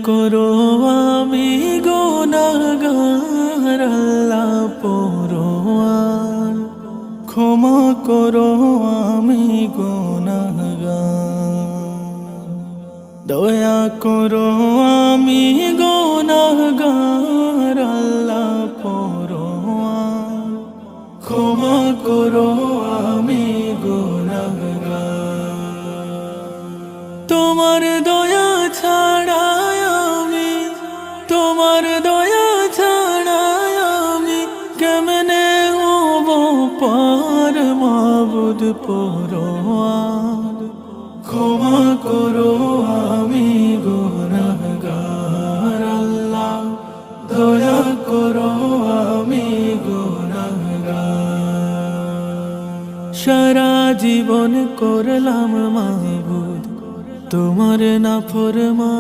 করো আমি গুনাহগার আল্লাহ পরোয়ার, ক্ষমা করো আমি গুনাহগার। দয়া করো আমি গুনাহগার আল্লাহ পরোয়ার, ক্ষমা করো আমি গুনাহগার। তোমার দয়া ছাড়া আমি, তোমার দয়া ছাড়া আমি কেমনে হব পার মাবুদ পরোয়ার, ক্ষমা করো আমি গুনাহগার আল্লাহ, দয়া করো আমি গুনাহগার। সারা জীবন করলাম মাবুদ তোমার নাফরমান।